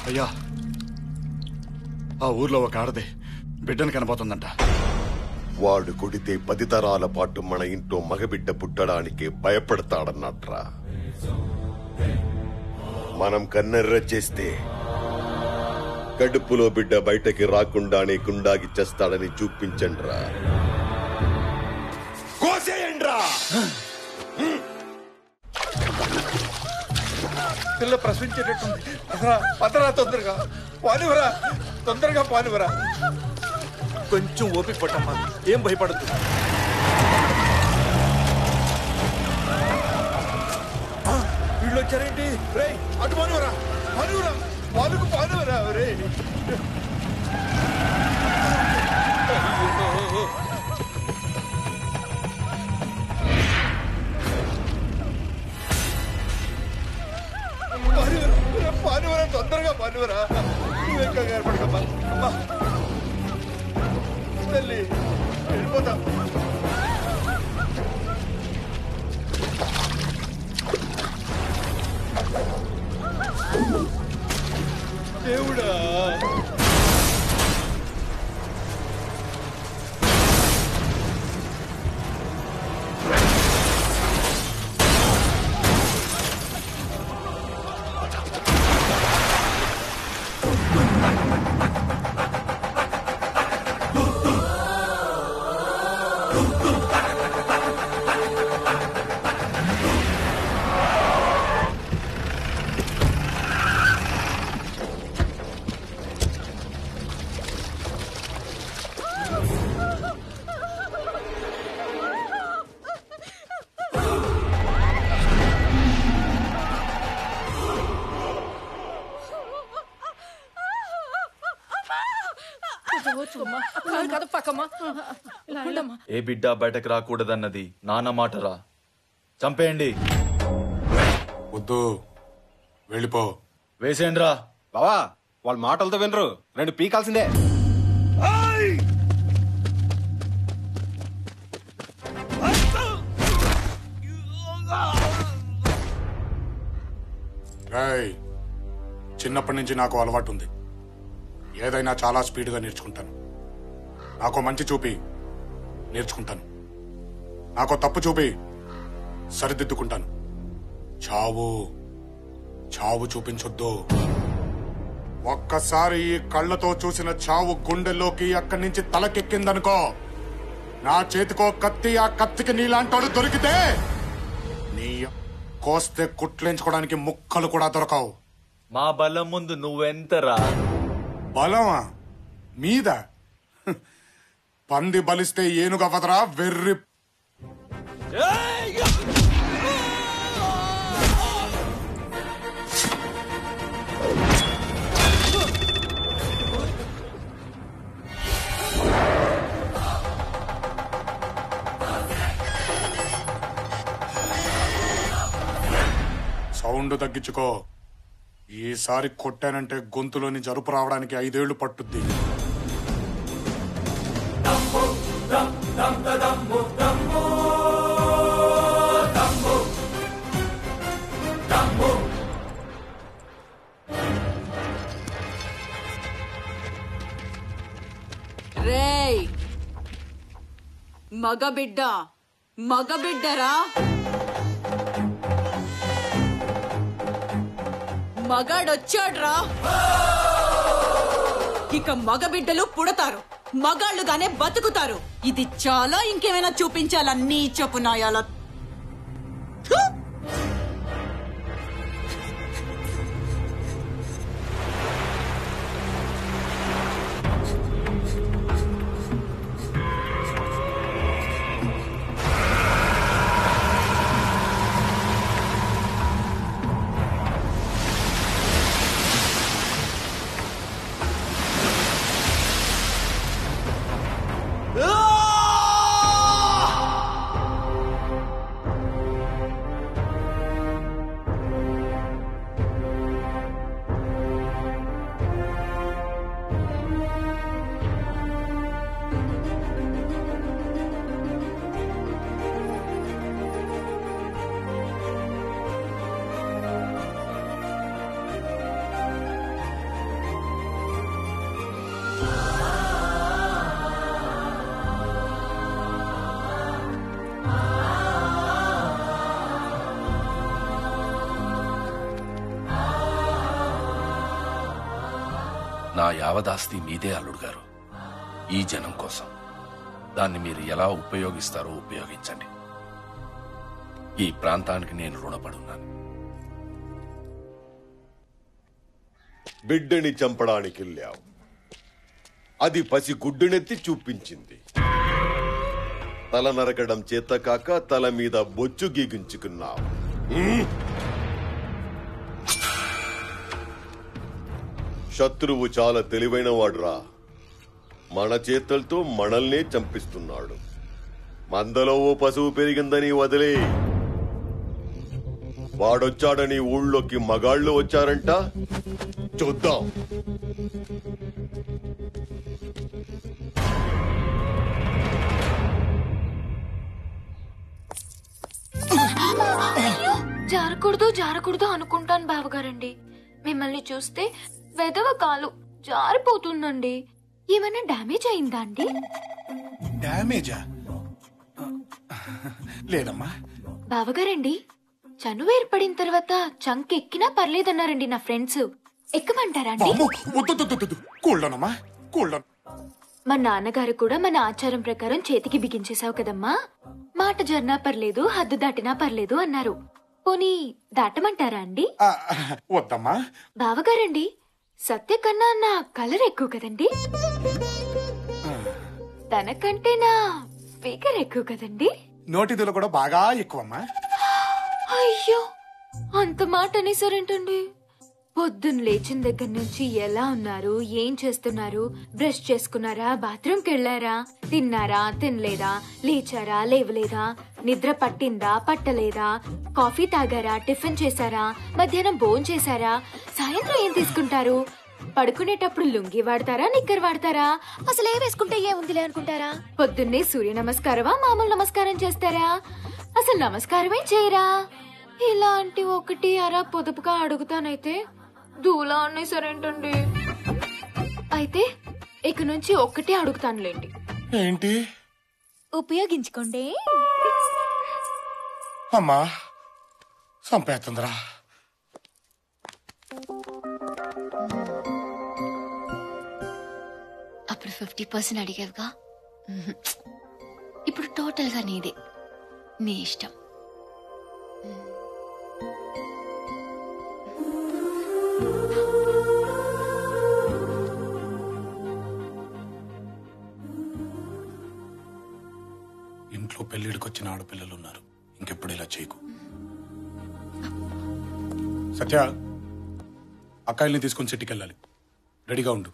అయ్యా, ఆ ఊర్లో ఒక ఆడది బిడ్డను కనబోతుందంట. వాడు కొడితే 10 తరాల పాటు మన ఇంట్లో మగబిడ్డ పుట్టడానికి భయపడతాడన్నట్రా. మనం కన్నెర్ర చేస్తే కడుపులో బిడ్డ బయటకి రాకుండానే గుండాగి చేస్తాడని చూపించండ్రా. కోసేయండ్రా. పిల్ల ప్రశ్నించేటట్టుంది. పదరా, తొందరగా పాలువరా, తొందరగా పాలువరా. కొంచెం ఓపిక పట్టమ్మా, ఏం భయపడద్దు. వీళ్ళు వచ్చారేంటి? రే అటు పాలువరా, పాలువరా, పాలుకు పాలువరా. రే పాలువరా, తొందరగా పాలువరా. నువ్వేం కంగారు పడకమ్మా. అమ్మా తల్లి, వెళ్ళిపోతా. దేవుడా, ఏ బిడ్డ బయటకు రాకూడదన్నది నాన్న మాటరా. చంపేయండి. వద్దు, వెళ్ళిపో. వేసేయండిరా. బావా, వాళ్ళ మాటలతో వినరు, 2 పీకాల్సిందే. చిన్నప్పటి నుంచి నాకు అలవాటు ఉంది. ఏదైనా చాలా స్పీడ్గా నేర్చుకుంటాను. నాకు మంచి చూపి నేర్చుకుంటాను. నాకు తప్పు చూపి సరిదిద్దుకుంటాను. చావు చావు చూపించొద్దు. ఒక్కసారి ఈ కళ్ళతో చూసిన చావు గుండెల్లోకి అక్కడి నుంచి తలకెక్కిందనుకో, నా చేతికో కత్తి, ఆ కత్తికి నీలాంటోడు దొరికితే నీ కోస్తే కుట్లేంచుకోవడానికి ముక్కలు కూడా దొరకవు. మా బలం ముందు నువ్వెంతరా? బలమా మీద? పంది బలిస్తే ఏనుగవదరా వెర్రి. సౌండ్ తగ్గించుకో. ఈసారి కొట్టానంటే గొంతులోని జరుపు రావడానికి 5 ఏళ్లు పట్టుద్ది. రేయ్, మగబిడ్డరా, మగాడొచ్చాడ్రా. ఇక మగబిడ్డలు పుడతారు, మగాళ్ళుగానే బతుకుతారు. ఇది చాలా. ఇంకేమైనా చూపించాలా నీ చెప్పు నాయాల? నా యావదాస్తి మీదే అల్లుడు గారు. ఈ జనం కోసం. దాన్ని మీరు ఎలా ఉపయోగిస్తారో ఉపయోగించండి. ఈ ప్రాంతానికి నేను రుణపడున్నాను. బిడ్డని చంపడానికి వెళ్ళావు, అది పసి గుడ్డునెత్తి చూపించింది. తల నరకడం చేత కాక తల మీద బొచ్చు గీగించుకున్నావు. శత్రువు చాలా తెలివైన వాడురా. మన చేతులతో మనల్నే చంపిస్తున్నాడు. మందలో ఓ పశువు పెరిగిందని వదిలే. వాడొచ్చాడని ఊళ్ళోకి మగాళ్ళు వచ్చారంట. చూద్దాం. జారకూడదు అనుకుంటాను బావగారండి. మిమ్మల్ని చూస్తే వెదవ కాలు జారిపోతుందండి. ఏమైనా డ్యామేజ్ అయిందా అండి? డ్యామేజా? లేదమ్మా. బావగారండి, చనువు ఏర్పడిన తర్వాత చంక్ ఎక్కినా పర్లేదన్నారండి నా ఫ్రెండ్స్. ఎక్కమంటారా అండి? కూల్డోనమ్మా, కూల్డోన్. మా నాన్నగారు కూడా మన ఆచారం ప్రకారం చేతికి బిగించేశావు కదమ్మా, మాట జర్నా పర్లేదు, హద్దు దాటినా పర్లేదు అన్నారు. పోనీ దాటమంటారా అండి? వద్దమ్మా. బావగారండి, సత్య కన్నా నా కలర్ ఎక్కువ కదండి, తనకంటే నా ఫిగర్ ఎక్కువ కదండి. నోటిదులు కూడా బాగా ఎక్కువమ్మా. అయ్యో, అంత మాట అనేసారేంటండి? పొద్దున్న లేచిన దగ్గర నుంచి ఎలా ఉన్నారు, ఏం చేస్తున్నారు, బ్రష్ చేసుకున్నారా, బాత్రూమ్కి వెళ్లారా, తిన్నారా, తినలేదా, లేచారా, లేవలేదా, నిద్ర పట్టిందా, పట్టలేదా, కాఫీ తాగారా, టిఫిన్ చేశారా, మధ్యాహ్నం భోజనం చేశారా, సాయంత్రం ఏం తీసుకుంటారు, పడుకునేటప్పుడు లుంగి వాడతారా, నిక్కర్ వాడతారా, అసలు ఏ వేసుకుంటే ఏముందిలే అనుకుంటారా, పొద్దున్నే సూర్య నమస్కారమా, మామూలు నమస్కారం చేస్తారా, అసలు నమస్కారమే చేయరా? ఇలాంటి ఒకటి అరా పొదుపుగా అడుగుతానైతే దూలా అనేసారేంటండి? అయితే ఇక నుంచి ఒక్కటే అడుగుతానులేండి. ఏంటి? ఉపయోగించుకోండి. అమ్మా సంపేస్తుందిరా. అప్పుడు 50% అడిగావుగా, ఇప్పుడు టోటల్ గా నీదే. నీ ఇష్టం. ఇంట్లో పెళ్లిడికి వచ్చిన ఆడపిల్లలు ఉన్నారు. ఇంకెప్పుడు ఇలా చేయకు. సత్య, అక్కాయిల్ని తీసుకుని సిటీకి వెళ్ళాలి. రెడీగా ఉండు.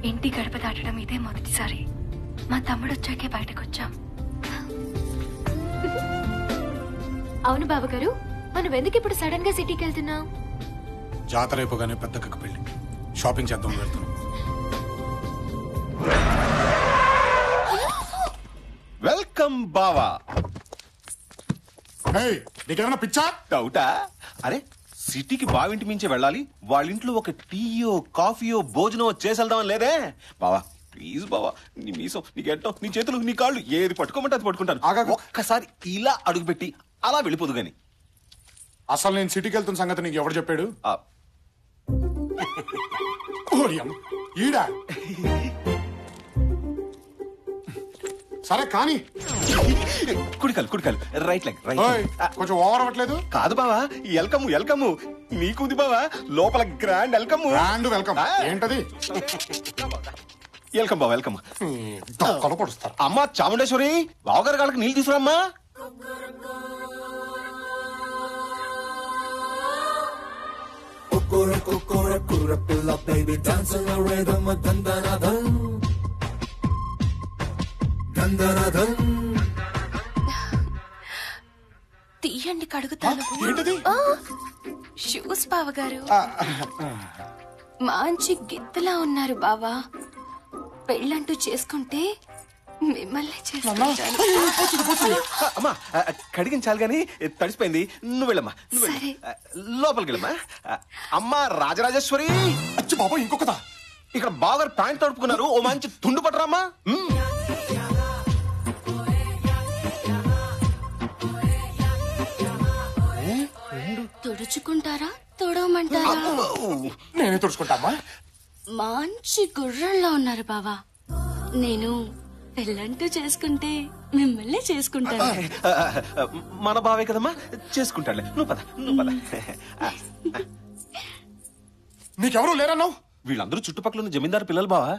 ఇంటి గడప దాటడం ఇదే మొదటిసారి. మా తమ్ముడు వచ్చాకే బయటకు వచ్చాం. అవును బావగారు, మనం ఎందుకు ఇప్పుడు సడన్ గా సిటీకి వెళ్తున్నాం? జాతర అయిపోగానే పెద్దక్కకు పెళ్లి, షాపింగ్ చేద్దాం వెళ్తున్నాం. వెల్కమ్ బావా. నీకేమైనా పిచ్చా? డౌటా? అరే, సిటీకి బావింటి మించి వెళ్ళాలి, వాళ్ళింట్లో ఒక టీయో కాఫీయో భోజనమో చేసేద్దామని లేదే బావా. ప్లీజ్ బావా, నీ మీసం, నీ గెట్టం, నీ చేతులు, నీ కాళ్ళు ఏది పట్టుకోమంటే అది పట్టుకుంటాను. ఒక్కసారి ఇలా అడుగుపెట్టి అలా వెళ్ళిపోదు గాని. అసలు నేను సిటీకి వెళ్తున్న సంగతి నీకు ఎవరు చెప్పాడు? ఈడా? సరే కానీ కుడికాలు రైట్ లెగ్ రైట్. కొంచెం ఓవర్ అవ్వట్లేదు? కాదు బావా, వెల్కమ్ వెల్కమ్ నీకుంది బావా, లోపల గ్రాండ్ వెల్కమ్. గ్రాండ్ వెల్కమ్ ఏంటది? వెల్కమ్ బావా, వెల్కమ్. పొడుస్తారు. అమ్మా చాముండేశ్వరి, బావగారి కాళ్ళకి నీళ్ళు తీసుకురామ్మా. తీయండి, కడుగుతాను. ఏంటది? షూస్ బావగారు. మంచి గిత్తలా ఉన్నారు బావా. పెళ్ళంటూ చేసుకుంటే మిమ్మల్ని చేసుకుంటాను. అమ్మా కడిగించాలి గాని తడిసిపోయింది. నువ్వు వెళ్ళమ్మా, నువ్వు వెళ్ళు. లోపలికి వెళ్ళమ్మా. అమ్మా రాజరాజేశ్వరి. అచ్చి బాబా ఇంకొకదా. ఇక్కడ బాగా ప్యాంట్ తడుపుకున్నారు, ఓ మంచి తుండు పట్టరామ్మా. తుడుచుకుంటారా తొడవమంటారా? నేనే తుడుచుకుంటామా. మంచి గుర్రంలా ఉన్నారు బావా. నేను పెళ్ళంటూ చేసుకుంటే మిమ్మల్ని చేసుకుంటాను. మన బావే కదమ్మా, చేసుకుంటాడులే. నువ్వు పద, నువ్వు పద. నీకెవరూ లేరన్నావు? వీళ్ళందరూ చుట్టుపక్కల ఉన్న జమీందారు పిల్లలు బావా.